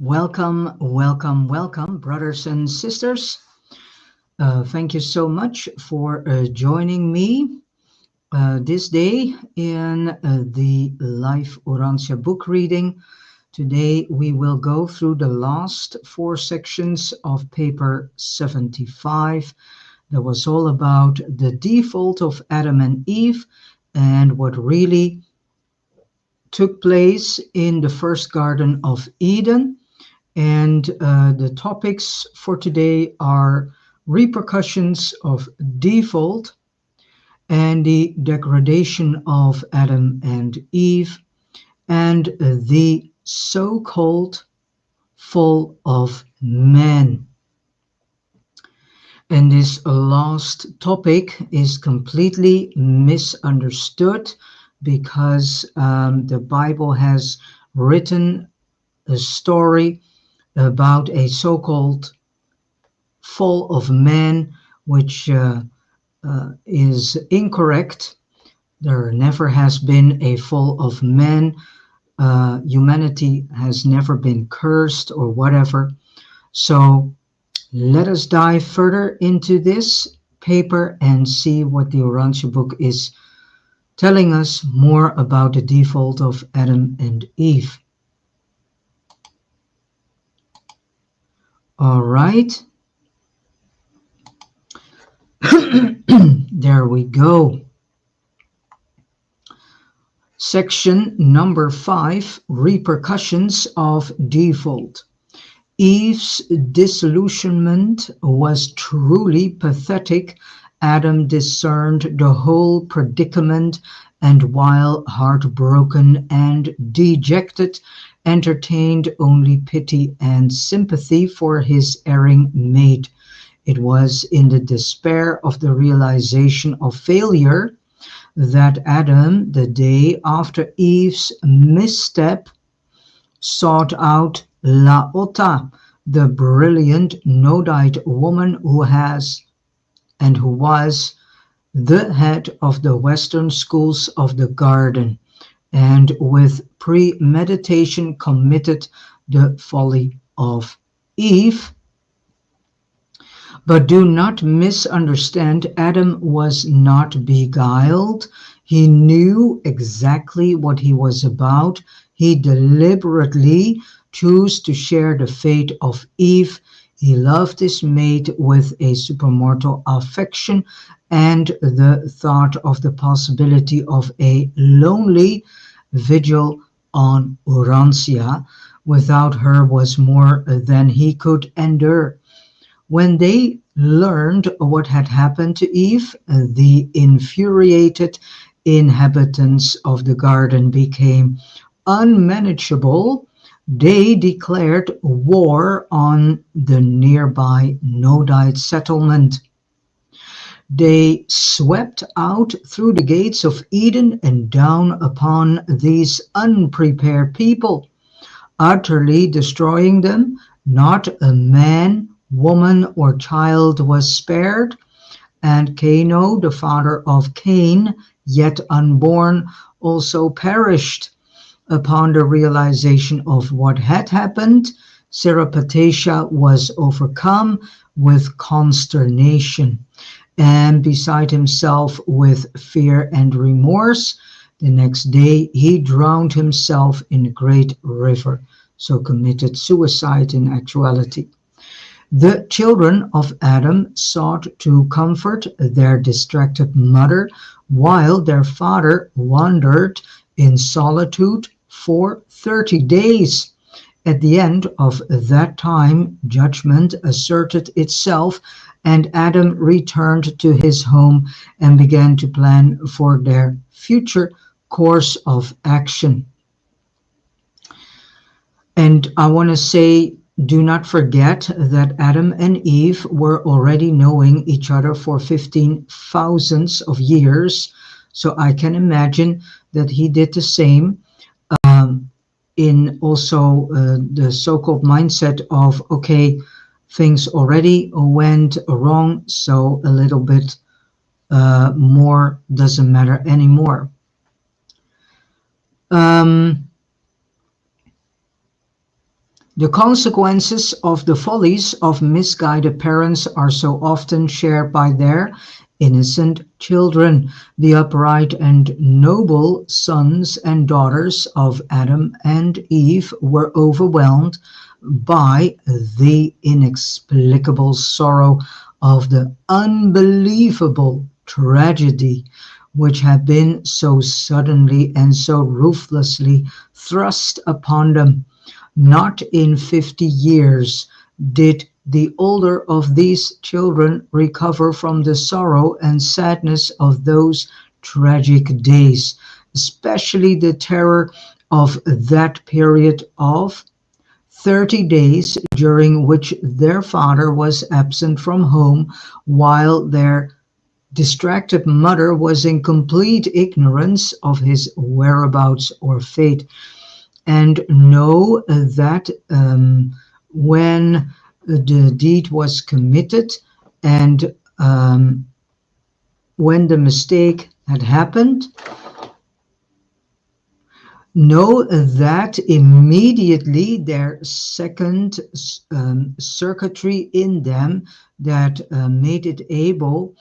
Welcome, welcome, welcome, brothers and sisters. Thank you so much for joining me this day in the Life Orancia book reading. Today we will go through the last four sections of paper 75. That was all about the default of Adam and Eve and what really took place in the first Garden of Eden. And the topics for today are repercussions of default and the degradation of Adam and Eve and the so-called fall of man. And this last topic is completely misunderstood because the Bible has written a story about a so-called fall of man, which is incorrect. There never has been a fall of man. Humanity has never been cursed or whatever. So let us dive further into this paper and see what the Orancia book is telling us more about the default of Adam and Eve. All right. There we go. Section number 5, repercussions of default. Eve's disillusionment was truly pathetic. Adam discerned the whole predicament and while heartbroken and dejected, entertained only pity and sympathy for his erring mate. It was in the despair of the realization of failure that Adam, the day after Eve's misstep, sought out Laota, the brilliant Nodite woman who was the head of the Western schools of the garden, and with premeditation committed the folly of Eve. But do not misunderstand, Adam was not beguiled. He knew exactly what he was about. He deliberately chose to share the fate of Eve. He loved his mate with a supermortal affection, and the thought of the possibility of a lonely vigil on Orancia without her was more than he could endure. When they learned what had happened to Eve, the infuriated inhabitants of the garden became unmanageable. They declared war on the nearby Nodite settlement. They swept out through the gates of Eden and down upon these unprepared people, utterly destroying them. Not a man, woman, or child was spared, and Caino, the father of Cain, yet unborn, also perished. Upon the realization of what had happened, Serapatecia was overcome with consternation, and beside himself with fear and remorse. The next day he drowned himself in a great river, so committed suicide in actuality. The children of Adam sought to comfort their distracted mother while their father wandered in solitude for 30 days. At the end of that time, judgment asserted itself, and Adam returned to his home and began to plan for their future course of action. And I want to say, do not forget that Adam and Eve were already knowing each other for 15,000 of years. So I can imagine that he did the same in also the so-called mindset of, okay, things already went wrong, so a little bit more doesn't matter anymore. The consequences of the follies of misguided parents are so often shared by their innocent children. The upright and noble sons and daughters of Adam and Eve were overwhelmed by the inexplicable sorrow of the unbelievable tragedy which had been so suddenly and so ruthlessly thrust upon them. Not in 50 years did the older of these children recover from the sorrow and sadness of those tragic days, especially the terror of that period of 30 days during which their father was absent from home while their distracted mother was in complete ignorance of his whereabouts or fate. And know that when the deed was committed and when the mistake had happened, know that immediately their second circuitry in them that made it able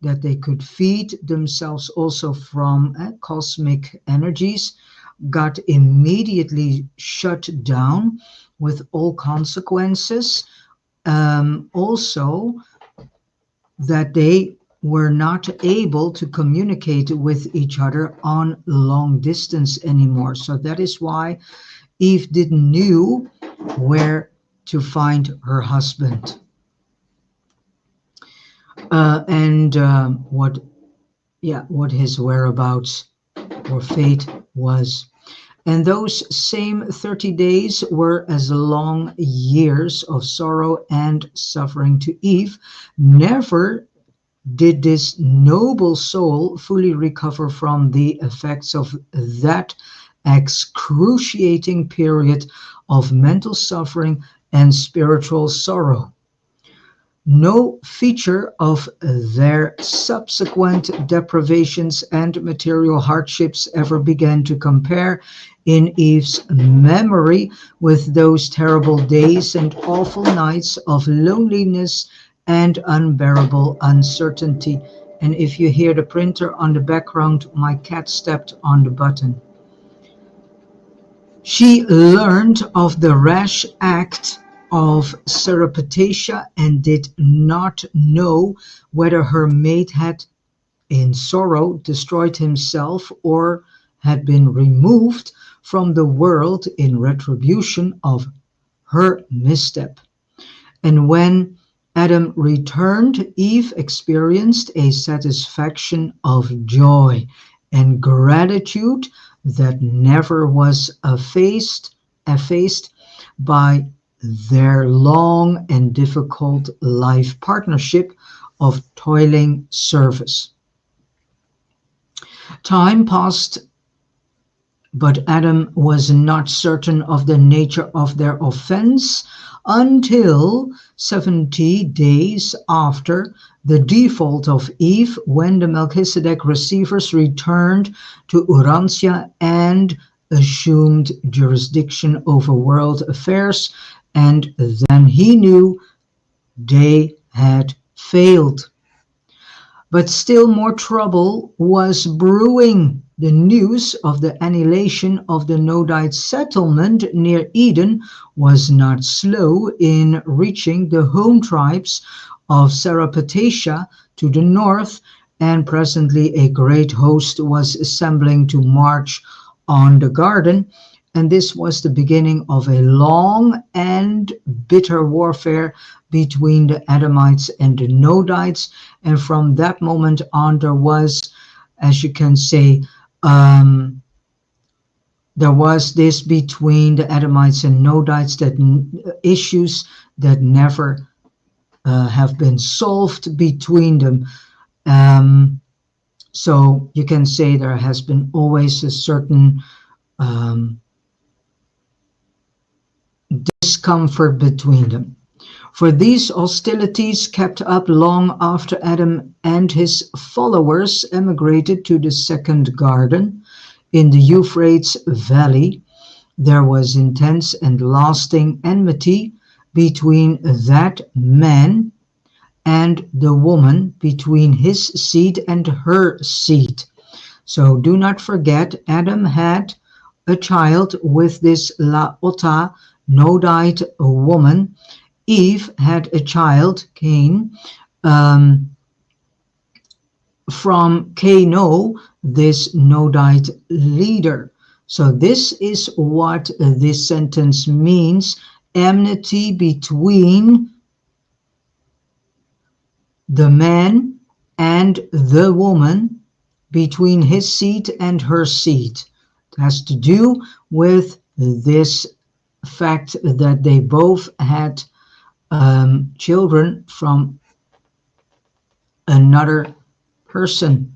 that they could feed themselves also from cosmic energies got immediately shut down with all consequences. Also, that they were not able to communicate with each other on long distance anymore. So that is why Eve didn't knew where to find her husband and what his whereabouts or fate was. And those same 30 days were as long years of sorrow and suffering to Eve. Never did this noble soul fully recover from the effects of that excruciating period of mental suffering and spiritual sorrow. No feature of their subsequent deprivations and material hardships ever began to compare in Eve's memory with those terrible days and awful nights of loneliness and unbearable uncertainty. And if you hear the printer on the background, my cat stepped on the button. She learned of the rash act of Repercussions and did not know whether her mate had, in sorrow, destroyed himself or had been removed from the world in retribution of her misstep. And when Adam returned, Eve experienced a satisfaction of joy and gratitude that never was effaced by their long and difficult life partnership of toiling service. Time passed, but Adam was not certain of the nature of their offense until 70 days after the default of Eve, when the Melchizedek receivers returned to Urantia and assumed jurisdiction over world affairs, and then he knew they had failed. But still more trouble was brewing. The news of the annihilation of the Nodite settlement near Eden was not slow in reaching the home tribes of Repercussions to the north, and presently a great host was assembling to march on the garden. And this was the beginning of a long and bitter warfare between the Adamites and the Nodites. And from that moment on, there was, as you can say, there was this between the Adamites and Nodites, that issues that never have been solved between them. So you can say there has been always a certain discomfort between them. For these hostilities kept up long after Adam and his followers emigrated to the second garden in the Euphrates Valley, There was intense and lasting enmity between that man and the woman, between his seed and her seed. So do not forget, Adam had a child with this Laota Nodite woman. Eve had a child, Cain, um, from Caino, this Nodite leader. So this is what this sentence means: enmity between the man and the woman, between his seed and her seed. It has to do with this fact that they both had children from another person.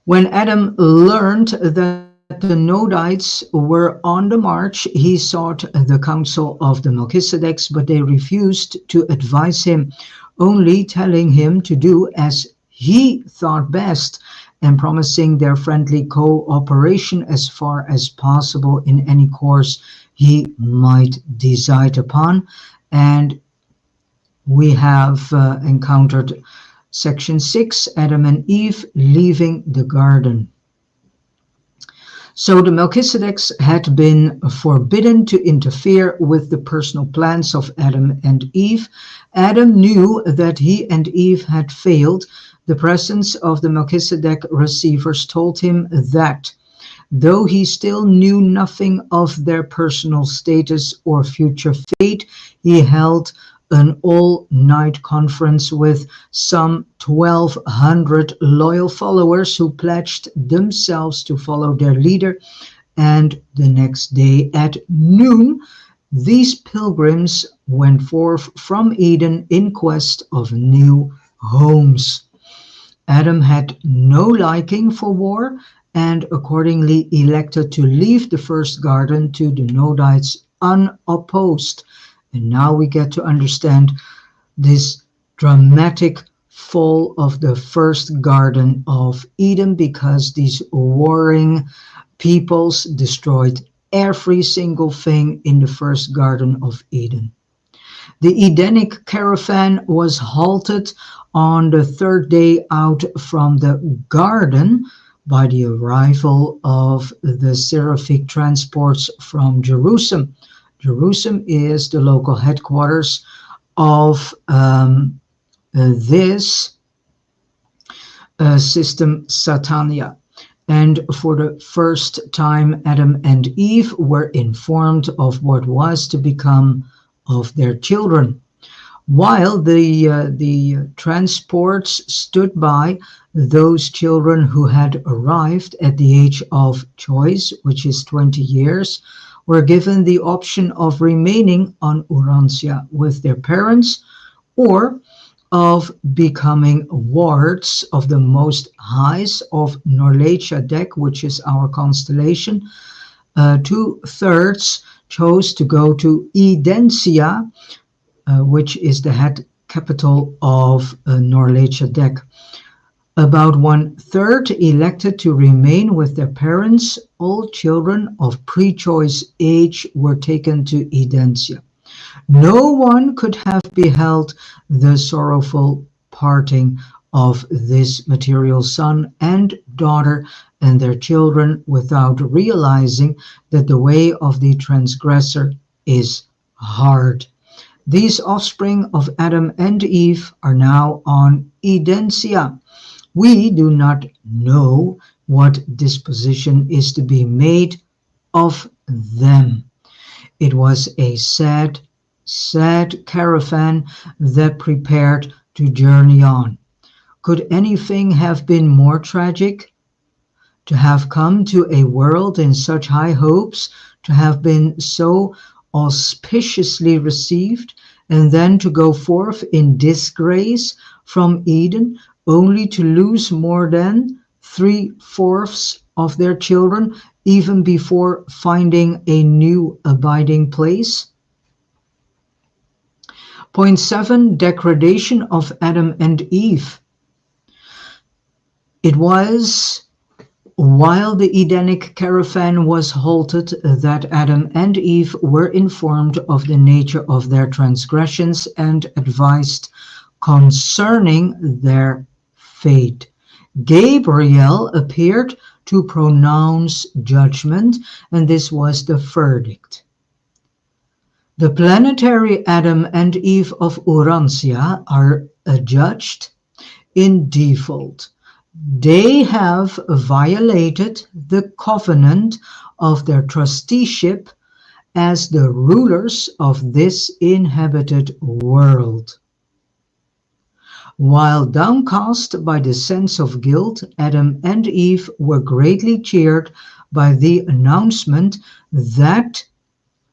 When Adam learned that the Nodites were on the march, he sought the counsel of the Melchizedeks, but they refused to advise him, only telling him to do as he thought best and promising their friendly cooperation as far as possible in any course he might decide upon. And we have encountered Section 6, Adam and Eve leaving the garden. So the Melchizedeks had been forbidden to interfere with the personal plans of Adam and Eve. Adam knew that he and Eve had failed. The presence of the Melchizedek receivers told him that, though he still knew nothing of their personal status or future fate, he held an all-night conference with some 1,200 loyal followers who pledged themselves to follow their leader, and the next day at noon, these pilgrims went forth from Eden in quest of new homes. Adam had no liking for war and accordingly elected to leave the first garden to the Nodites unopposed. And now we get to understand this dramatic fall of the first Garden of Eden, because these warring peoples destroyed every single thing in the first Garden of Eden. The Edenic caravan was halted on the third day out from the garden by the arrival of the seraphic transports from Jerusalem. Jerusalem is the local headquarters of this system Satania. And for the first time, Adam and Eve were informed of what was to become of their children. While the transports stood by, those children who had arrived at the age of choice, which is 20 years, were given the option of remaining on Urantia with their parents or of becoming wards of the Most Highs of Norlecha, which is our constellation. 2/3 chose to go to Edensia, which is the head capital of Norlecha. About 1/3 elected to remain with their parents. All children of pre-choice age were taken to Edensia. No one could have beheld the sorrowful parting of this material son and daughter and their children without realizing that the way of the transgressor is hard. These offspring of Adam and Eve are now on Edensia. We do not know what disposition is to be made of them. It was a sad, sad caravan that prepared to journey on. Could anything have been more tragic? To have come to a world in such high hopes, to have been so auspiciously received, and then to go forth in disgrace from Eden, only to lose more than 3/4 of their children even before finding a new abiding place. Point 7, degradation of Adam and Eve. It was While the Edenic caravan was halted, that Adam and Eve were informed of the nature of their transgressions and advised concerning their fate. Gabriel appeared to pronounce judgment, and this was the verdict. The planetary Adam and Eve of Urantia are adjudged in default. They have violated the covenant of their trusteeship as the rulers of this inhabited world. While downcast by the sense of guilt, Adam and Eve were greatly cheered by the announcement that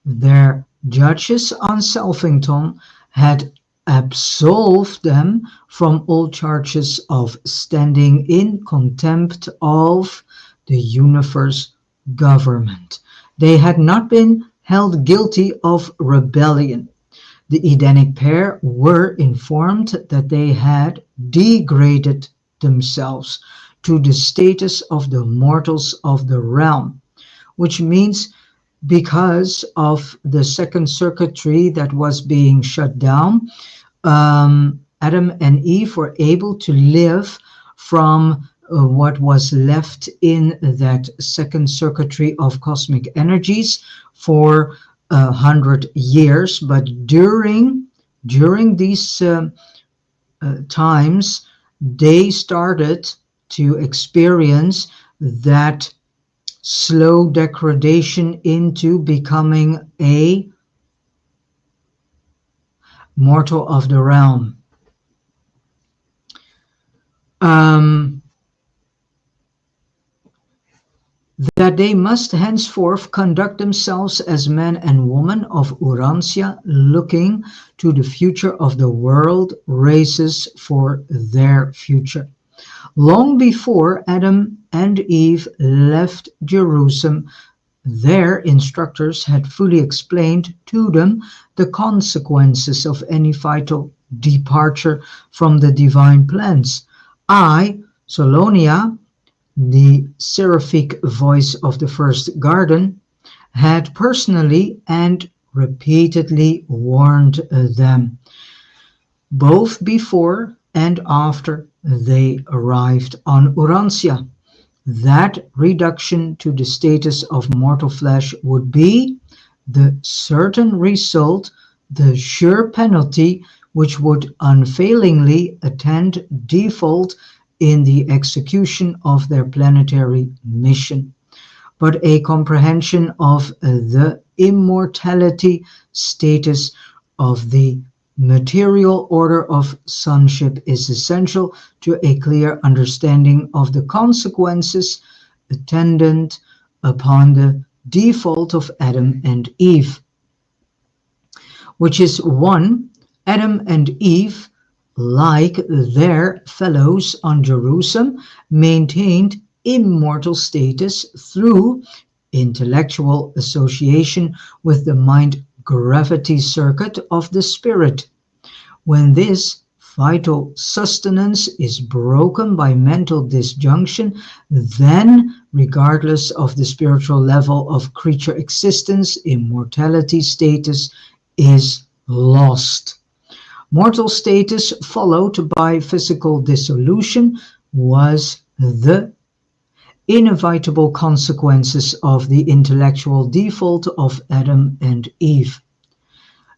their judges on Selfington had absolved them from all charges of standing in contempt of the universe government. They had not been held guilty of rebellion. The Edenic pair were informed that they had degraded themselves to the status of the mortals of the realm, which means because of the second circuitry that was being shut down, Adam and Eve were able to live from what was left in that second circuitry of cosmic energies for 100 years. But during these times, they started to experience that slow degradation into becoming a mortal of the realm. That they must henceforth conduct themselves as men and women of Urantia, looking to the future of the world races for their future. Long before Adam and Eve left Jerusalem, their instructors had fully explained to them the consequences of any vital departure from the divine plans. I, Solonia, the seraphic voice of the first garden, had personally and repeatedly warned them, both before and after they arrived on Urantia, that reduction to the status of mortal flesh would be the certain result, the sure penalty which would unfailingly attend default in the execution of their planetary mission. But a comprehension of the immortality status of the material order of sonship is essential to a clear understanding of the consequences attendant upon the default of Adam and Eve, which is one, Adam and Eve, like their fellows on Jerusalem, maintained immortal status through intellectual association with the mind gravity circuit of the spirit. When this vital sustenance is broken by mental disjunction, then, regardless of the spiritual level of creature existence, immortality status is lost. Mortal status, followed by physical dissolution, was the inevitable consequences of the intellectual default of Adam and Eve.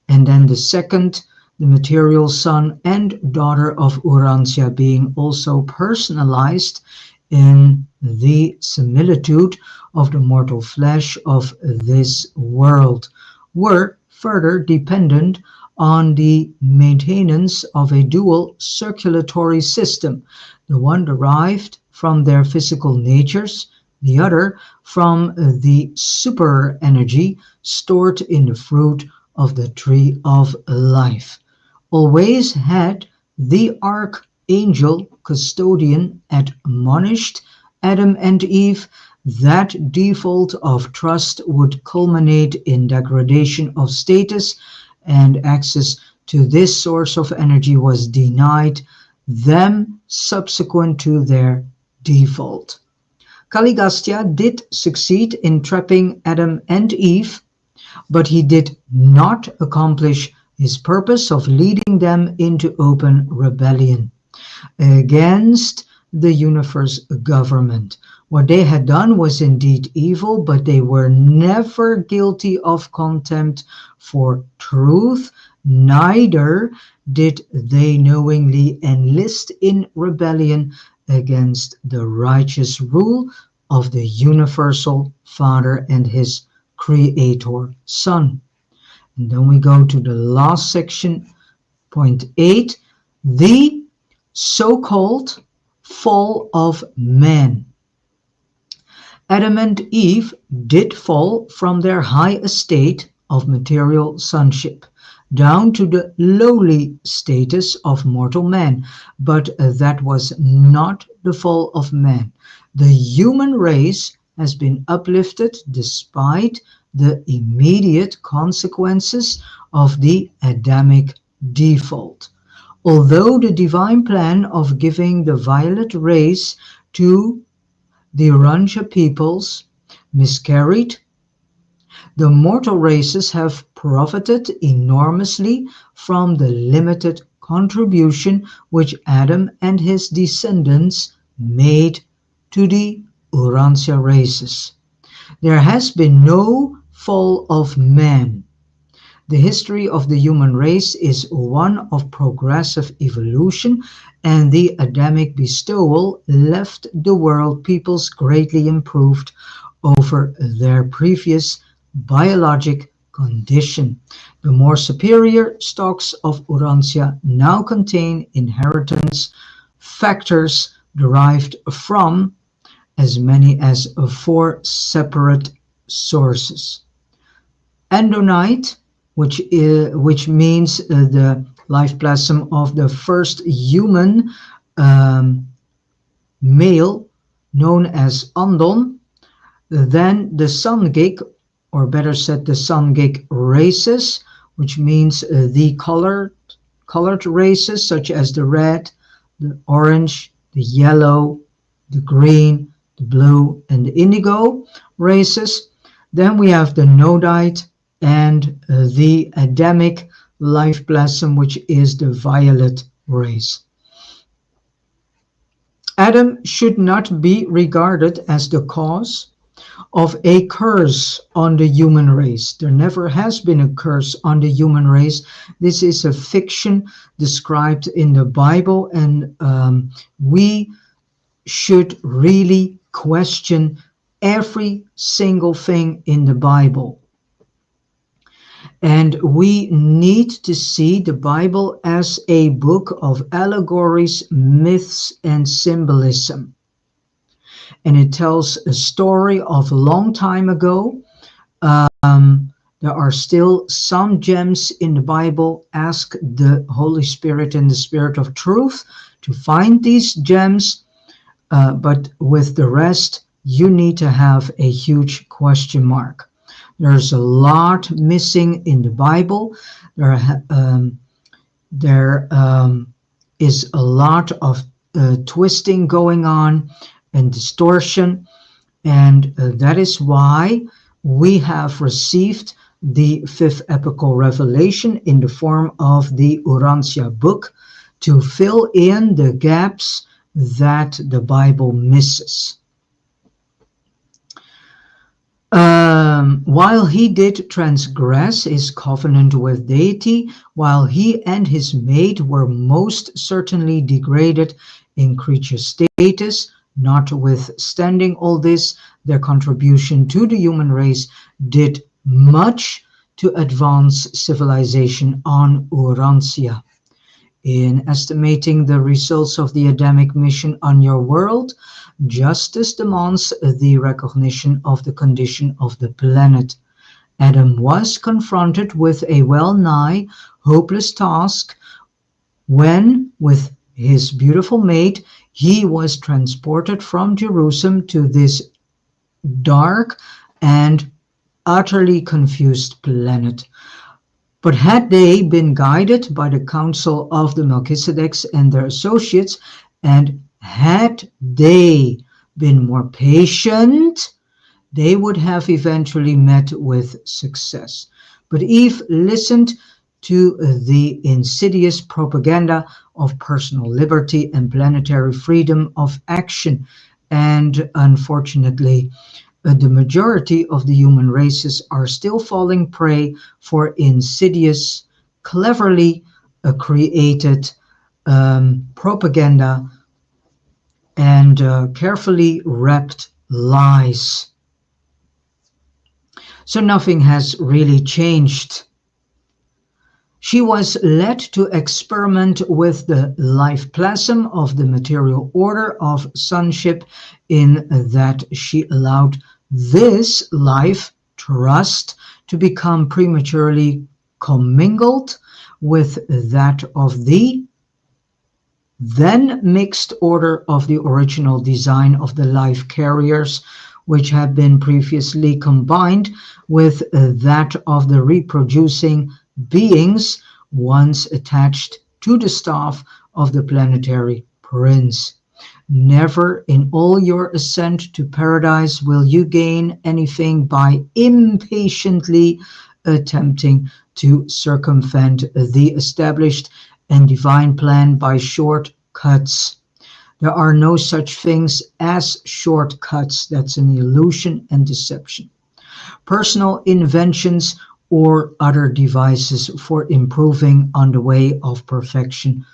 And then the second, the material son and daughter of Urantia, being also personalized in the similitude of the mortal flesh of this world, were further dependent on the maintenance of a dual circulatory system, the one derived from their physical natures, the other from the super energy stored in the fruit of the tree of life. Always had the archangel custodian admonished Adam and Eve that default of trust would culminate in degradation of status, and access to this source of energy was denied them subsequent to their default. Caligastya did succeed in trapping Adam and Eve, but he did not accomplish his purpose of leading them into open rebellion against the universe government. What they had done was indeed evil, but they were never guilty of contempt for truth, neither did they knowingly enlist in rebellion against the righteous rule of the universal Father and his Creator Son. And then we go to the last section, point 8, the so-called fall of man. Adam and Eve did fall from their high estate of material sonship down to the lowly status of mortal man, but that was not the fall of man. The human race has been uplifted despite the immediate consequences of the Adamic default. Although the divine plan of giving the violet race to the Urantia peoples miscarried, the mortal races have profited enormously from the limited contribution which Adam and his descendants made to the Urantia races. There has been no fall of man. The history of the human race is one of progressive evolution, and the Adamic bestowal left the world peoples greatly improved over their previous biologic condition. The more superior stocks of Urantia now contain inheritance factors derived from as many as 4 separate sources. Andonite, which means the life plasm of the first human male, known as Andon, then the Sangik, or better said the Sangik races, which means the colored races such as the red, the orange, the yellow, the green, the blue, and the indigo races. Then we have the Nodite and the Adamic life plasm, which is the violet race. Adam should not be regarded as the cause of a curse on the human race. There never has been a curse on the human race. This is a fiction described in the Bible, and we should really question every single thing in the Bible. And we need to see the Bible as a book of allegories, myths, and symbolism. And it tells a story of a long time ago. There are still some gems in the Bible. Ask the Holy Spirit and the Spirit of Truth to find these gems. But with the rest, you need to have a huge question mark. There's a lot missing in the Bible. There is a lot of twisting going on and distortion, and that is why we have received the 5th epical revelation in the form of the Urantia book to fill in the gaps that the Bible misses. While he did transgress his covenant with deity, while he and his mate were most certainly degraded in creature status, notwithstanding all this, their contribution to the human race did much to advance civilization on Urantia. In estimating the results of the Adamic mission on your world, justice demands the recognition of the condition of the planet. Adam was confronted with a well-nigh hopeless task when, with his beautiful mate, he was transported from Jerusalem to this dark and utterly confused planet. But had they been guided by the counsel of the Melchizedeks and their associates, and had they been more patient, they would have eventually met with success. But Eve listened to the insidious propaganda of personal liberty and planetary freedom of action. And unfortunately, the majority of the human races are still falling prey for insidious, cleverly created propaganda and carefully wrapped lies. So nothing has really changed. She was led to experiment with the life plasm of the material order of sonship, in that she allowed this life trust to become prematurely commingled with that of the then mixed order of the original design of the life carriers, which had been previously combined with that of the reproducing beings once attached to the staff of the planetary prince. Never in all your ascent to paradise will you gain anything by impatiently attempting to circumvent the established and divine plan by shortcuts. There are no such things as shortcuts. That's an illusion and deception. Personal inventions or other devices for improving on the way of perfection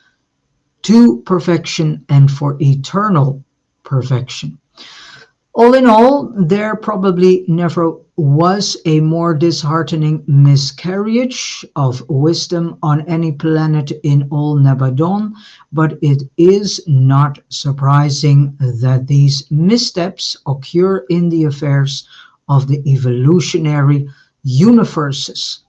to perfection and for eternal perfection. All in all, there probably never was a more disheartening miscarriage of wisdom on any planet in all Nebadon, but it is not surprising that these missteps occur in the affairs of the evolutionary universes.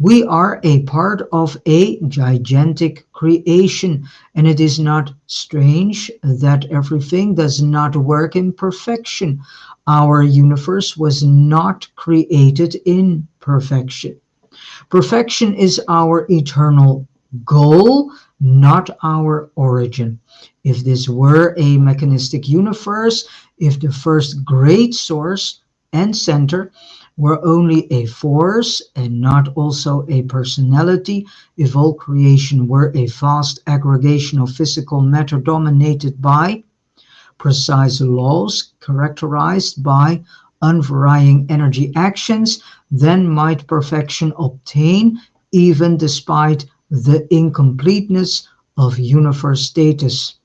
We are a part of a gigantic creation, and it is not strange that everything does not work in perfection. Our universe was not created in perfection. Perfection is our eternal goal, not our origin. If this were a mechanistic universe, if the first great source and center were only a force and not also a personality, if all creation were a vast aggregation of physical matter dominated by precise laws characterized by unvarying energy actions, then might perfection obtain even despite the incompleteness of universe status.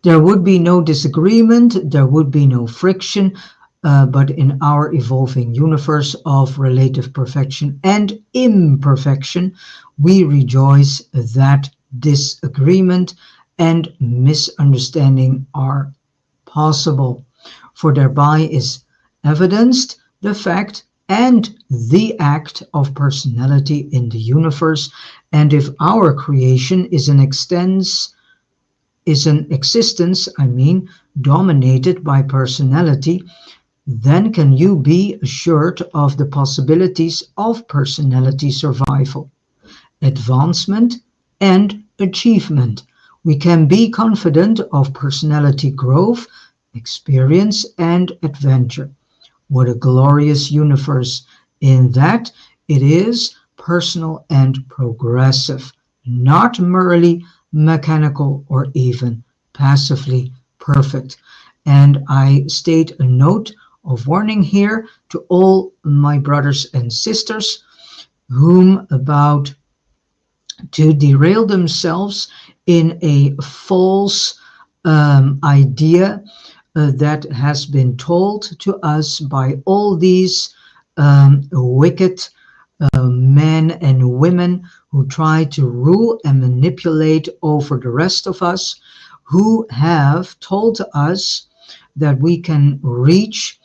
There would be no disagreement, there would be no friction, but in our evolving universe of relative perfection and imperfection, we rejoice that disagreement and misunderstanding are possible, for thereby is evidenced the fact and the act of personality in the universe. And if our creation is an existence, dominated by personality, then can you be assured of the possibilities of personality survival, advancement, and achievement. We can be confident of personality growth, experience, and adventure. What a glorious universe in that it is personal and progressive, not merely mechanical or even passively perfect. And I state a note of warning here to all my brothers and sisters whom about to derail themselves in a false idea that has been told to us by all these wicked men and women who try to rule and manipulate over the rest of us, who have told us that we can reach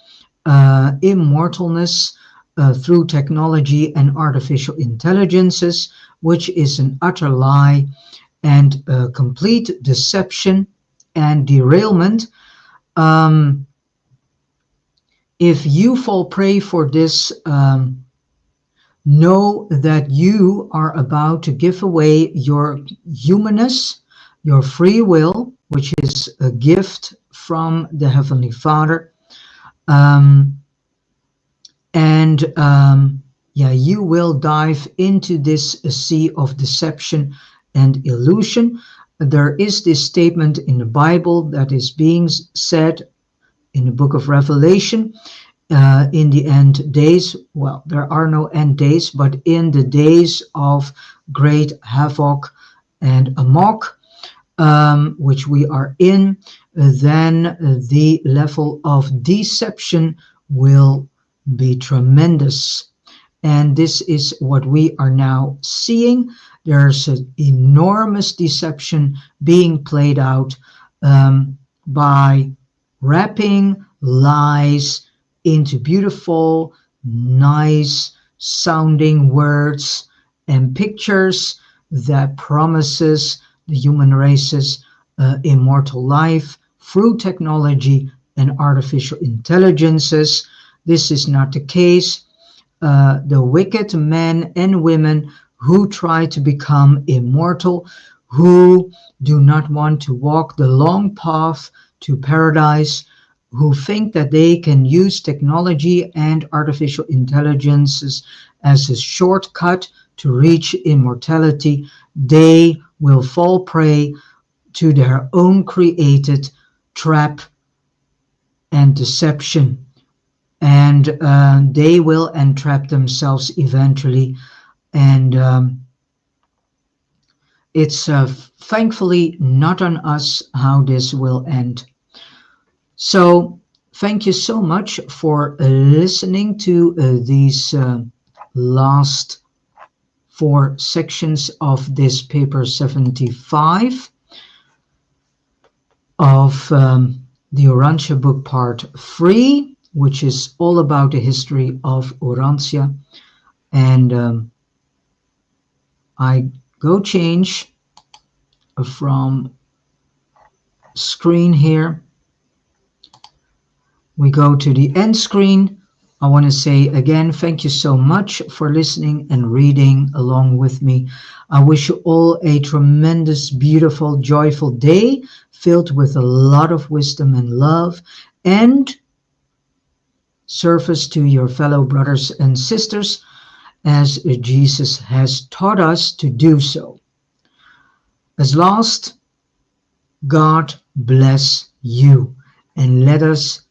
immortalness through technology and artificial intelligences, which is an utter lie and complete deception and derailment. If you fall prey for this, know that you are about to give away your humanness, your free will, which is a gift from the Heavenly Father. Um, and yeah, you will dive into this sea of deception and illusion. There is this statement in the Bible that is being said in the book of Revelation. In the end days, well, there are no end days, but in the days of great havoc and amok, which we are in, then the level of deception will be tremendous. And this is what we are now seeing. There's an enormous deception being played out by wrapping lies into beautiful, nice sounding words and pictures that promises the human race's immortal life through technology and artificial intelligences. This is not the case. The wicked men and women who try to become immortal, who do not want to walk the long path to paradise, who think that they can use technology and artificial intelligence as a shortcut to reach immortality, they will fall prey to their own created trap and deception. And they will entrap themselves eventually. And it's thankfully not on us how this will end. So thank you so much for listening to these last 4 sections of this paper 75 of the Urantia book part 3, which is all about the history of Urantia. And I go change from screen here. We go to the end screen. I want to say again, thank you so much for listening and reading along with me. I wish you all a tremendous, beautiful, joyful day filled with a lot of wisdom and love and service to your fellow brothers and sisters as Jesus has taught us to do so. As last, God bless you, and let us